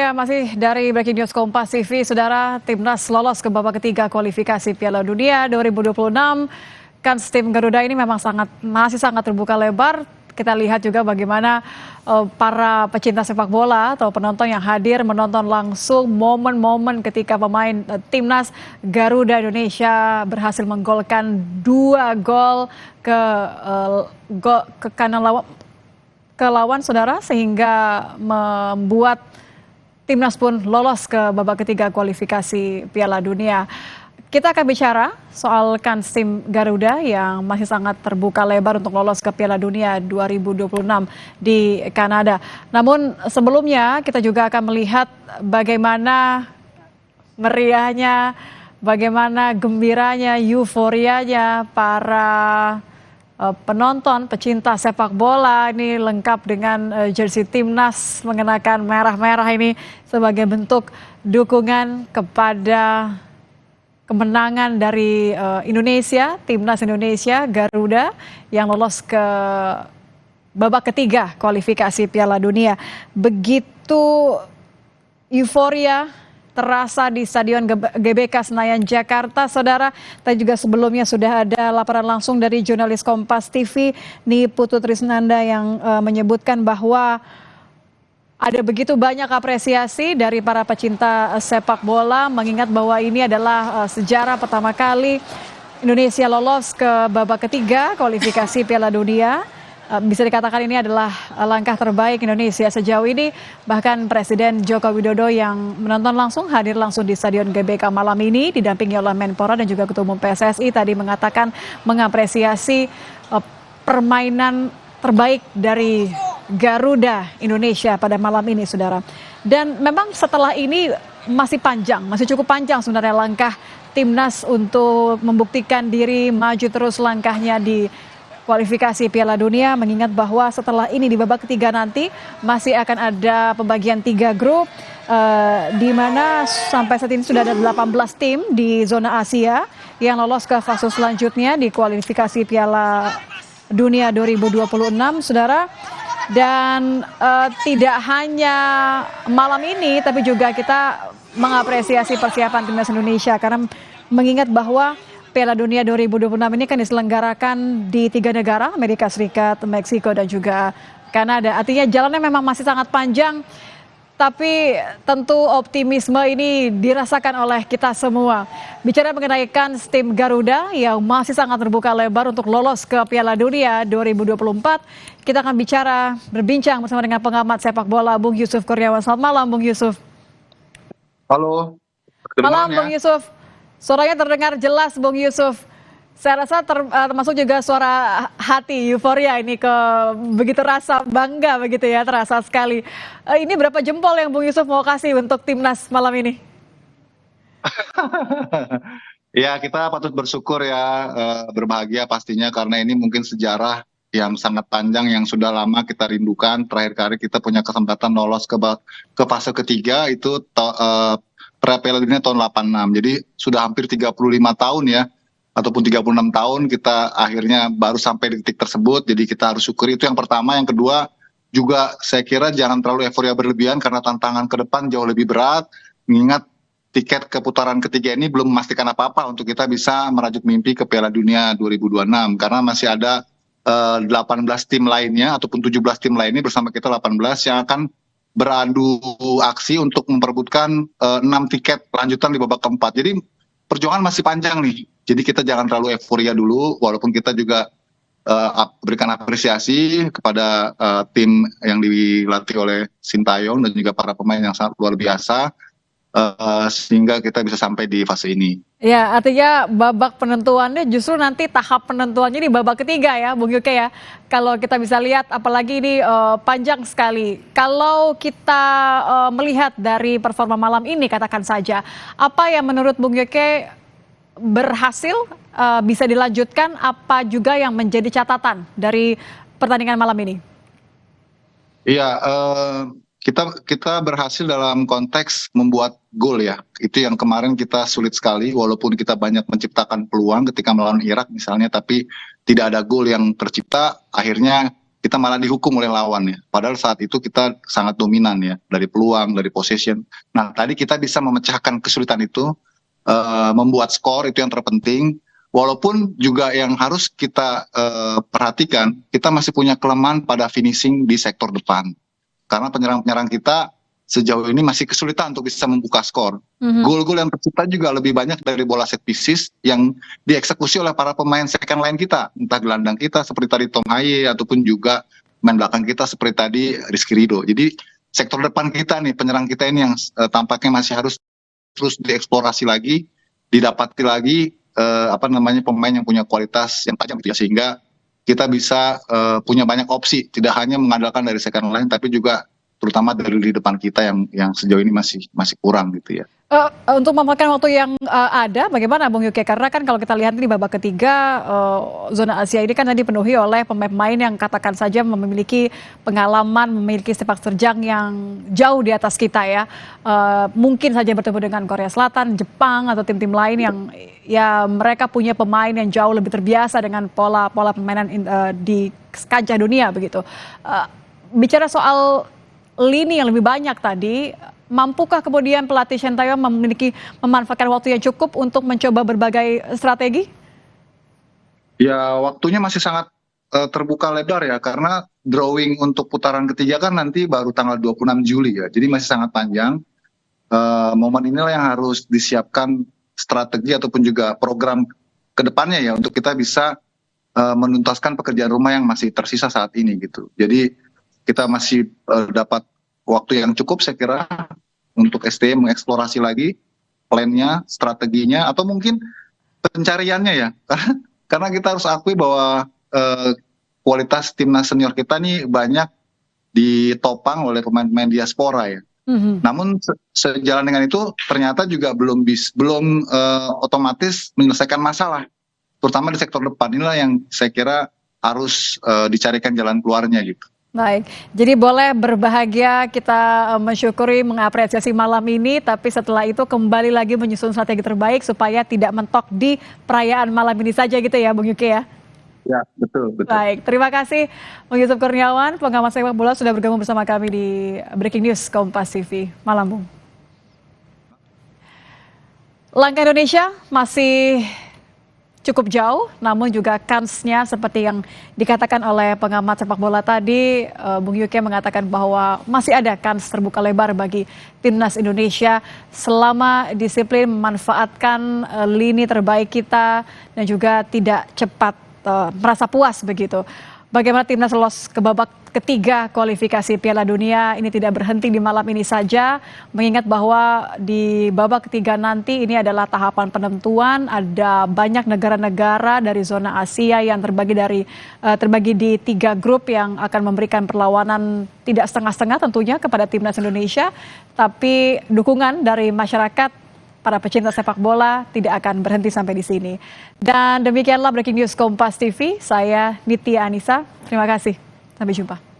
Ya, masih dari Breaking News Kompas TV, Saudara, Timnas lolos ke babak ketiga kualifikasi Piala Dunia 2026. Kans tim Garuda ini memang masih sangat terbuka lebar. Kita lihat juga bagaimana para pecinta sepak bola atau penonton yang hadir menonton langsung momen-momen ketika pemain Timnas Garuda Indonesia berhasil menggolkan 2 gol ke kanan lawan Saudara, sehingga membuat Timnas pun lolos ke babak ketiga kualifikasi Piala Dunia. Kita akan bicara soal kans tim Garuda yang masih sangat terbuka lebar untuk lolos ke Piala Dunia 2026 di Kanada. Namun sebelumnya kita juga akan melihat bagaimana meriahnya, bagaimana gembiranya, euforianya para penonton, pecinta sepak bola. Ini lengkap dengan jersey Timnas mengenakan merah-merah ini sebagai bentuk dukungan kepada kemenangan dari Indonesia, Timnas Indonesia, Garuda yang lolos ke babak ketiga kualifikasi Piala Dunia. Begitu euforia terasa di Stadion GBK Senayan, Jakarta, Saudara. Tadi juga sebelumnya sudah ada laporan langsung dari jurnalis Kompas TV, Niputu Trisnanda, yang menyebutkan bahwa ada begitu banyak apresiasi dari para pecinta sepak bola, mengingat bahwa ini adalah sejarah pertama kali Indonesia lolos ke babak ketiga kualifikasi Piala Dunia. Bisa dikatakan ini adalah langkah terbaik Indonesia sejauh ini. Bahkan Presiden Joko Widodo yang menonton langsung, hadir langsung di Stadion GBK malam ini, didampingi oleh Menpora dan juga Ketua Umum PSSI, tadi mengatakan mengapresiasi permainan terbaik dari Garuda Indonesia pada malam ini, Saudara. Dan memang setelah ini masih cukup panjang sebenarnya langkah Timnas untuk membuktikan diri, maju terus langkahnya di kualifikasi Piala Dunia, mengingat bahwa setelah ini di babak ketiga nanti masih akan ada pembagian 3 grup, di mana sampai saat ini sudah ada 18 tim di zona Asia yang lolos ke fase selanjutnya di kualifikasi Piala Dunia 2026, Saudara. Dan tidak hanya malam ini, tapi juga kita mengapresiasi persiapan Timnas Indonesia, karena mengingat bahwa Piala Dunia 2026 ini kan diselenggarakan di 3 negara, Amerika Serikat, Meksiko, dan juga Kanada. Artinya jalannya memang masih sangat panjang, tapi tentu optimisme ini dirasakan oleh kita semua. Bicara mengenai kans tim Garuda yang masih sangat terbuka lebar untuk lolos ke Piala Dunia 2024, kita akan berbincang bersama dengan pengamat sepak bola Bung Yusuf Kurniawan. Selamat malam, Bung Yusuf. Halo. Malam, Bung Yusuf. Suaranya terdengar jelas, Bung Yusuf. Saya rasa termasuk juga suara hati, euforia ini, begitu rasa bangga begitu ya, terasa sekali. Ini berapa jempol yang Bung Yusuf mau kasih untuk Timnas malam ini? Ya, kita patut bersyukur ya, berbahagia pastinya, karena ini mungkin sejarah yang sangat panjang yang sudah lama kita rindukan. Terakhir kali kita punya kesempatan lolos ke fase ketiga itu Piala Dunia tahun 86. Jadi sudah hampir 35 tahun ya, ataupun 36 tahun kita akhirnya baru sampai di titik tersebut. Jadi kita harus syukuri, itu yang pertama. Yang kedua juga saya kira jangan terlalu euforia berlebihan, karena tantangan ke depan jauh lebih berat. Mengingat tiket ke putaran ketiga ini belum memastikan apa-apa untuk kita bisa merajut mimpi ke Piala Dunia 2026. Karena masih ada 18 tim lainnya ataupun 17 tim lainnya bersama kita 18 yang akan beradu aksi untuk memperebutkan 6 tiket lanjutan di babak keempat. Jadi perjuangan masih panjang nih. Jadi kita jangan terlalu euforia dulu, walaupun kita juga berikan apresiasi kepada tim yang dilatih oleh Sintayong dan juga para pemain yang sangat luar biasa, sehingga kita bisa sampai di fase ini. Ya, artinya babak penentuannya justru nanti tahap penentuannya di babak ketiga ya, Bung Yuke ya. Kalau kita bisa lihat, apalagi ini panjang sekali. Kalau kita melihat dari performa malam ini, katakan saja, apa yang menurut Bung Yuke berhasil bisa dilanjutkan, apa juga yang menjadi catatan dari pertandingan malam ini? Iya, kita berhasil dalam konteks membuat gol ya. Itu yang kemarin kita sulit sekali, walaupun kita banyak menciptakan peluang ketika melawan Irak misalnya, tapi tidak ada gol yang tercipta. Akhirnya kita malah dihukum oleh lawan ya. Padahal saat itu kita sangat dominan ya, dari peluang, dari possession. Nah, tadi kita bisa memecahkan kesulitan itu, membuat skor itu yang terpenting. Walaupun juga yang harus kita perhatikan, kita masih punya kelemahan pada finishing di sektor depan. Karena penyerang-penyerang kita sejauh ini masih kesulitan untuk bisa membuka skor. Gol-gol yang tercipta juga lebih banyak dari bola set pieces yang dieksekusi oleh para pemain second line kita. Entah gelandang kita seperti tadi Tom Haye ataupun juga main belakang kita seperti tadi Rizky Ridho. Jadi sektor depan kita nih, penyerang kita ini yang tampaknya masih harus terus dieksplorasi lagi, didapati lagi pemain yang punya kualitas yang tajam gitu ya, sehingga kita bisa punya banyak opsi, tidak hanya mengandalkan dari second line tapi juga terutama dari di depan kita yang sejauh ini masih kurang gitu ya. Untuk memanfaatkan waktu yang ada, bagaimana Bung Yuke? Karena kan kalau kita lihat di babak ketiga, zona Asia ini kan tadi dipenuhi oleh pemain-pemain yang katakan saja memiliki pengalaman, memiliki sepak terjang yang jauh di atas kita ya. Mungkin saja bertemu dengan Korea Selatan, Jepang, atau tim-tim lain yang ya mereka punya pemain yang jauh lebih terbiasa dengan pola permainan di kancah dunia begitu. Bicara soal lini yang lebih banyak tadi, mampukah kemudian pelatih Shin Tae-yong memanfaatkan waktu yang cukup untuk mencoba berbagai strategi? Ya, waktunya masih sangat terbuka lebar ya, karena drawing untuk putaran ketiga kan nanti baru tanggal 26 Juli ya, jadi masih sangat panjang. Momen inilah yang harus disiapkan strategi ataupun juga program kedepannya ya, untuk kita bisa menuntaskan pekerjaan rumah yang masih tersisa saat ini gitu. Jadi kita masih dapat waktu yang cukup saya kira untuk STY mengeksplorasi lagi plannya, strateginya, atau mungkin pencariannya ya. Karena kita harus akui bahwa kualitas timnas senior kita nih banyak ditopang oleh pemain-pemain diaspora ya. Namun sejalan dengan itu ternyata juga belum otomatis menyelesaikan masalah, terutama di sektor depan. Inilah yang saya kira harus dicarikan jalan keluarnya gitu. Baik, jadi boleh berbahagia, kita mensyukuri, mengapresiasi malam ini, tapi setelah itu kembali lagi menyusun strategi terbaik supaya tidak mentok di perayaan malam ini saja gitu ya Bung Yuki ya? Ya, betul. Baik, terima kasih Bung Yusuf Kurniawan, pengamat sepak bola sudah bergabung bersama kami di Breaking News Kompas TV. Malam Bung. Langkah Indonesia masih cukup jauh, namun juga kansnya seperti yang dikatakan oleh pengamat sepak bola tadi, Bung Yuke mengatakan bahwa masih ada kans terbuka lebar bagi timnas Indonesia selama disiplin memanfaatkan lini terbaik kita dan juga tidak cepat merasa puas begitu. Bagaimana timnas lolos ke babak ketiga kualifikasi Piala Dunia ini tidak berhenti di malam ini saja, mengingat bahwa di babak ketiga nanti ini adalah tahapan penentuan. Ada banyak negara-negara dari zona Asia yang terbagi di 3 grup yang akan memberikan perlawanan tidak setengah-setengah tentunya kepada timnas Indonesia, tapi dukungan dari masyarakat para pecinta sepak bola tidak akan berhenti sampai di sini. Dan demikianlah Breaking News Kompas TV. Saya Nitya Anissa. Terima kasih. Sampai jumpa.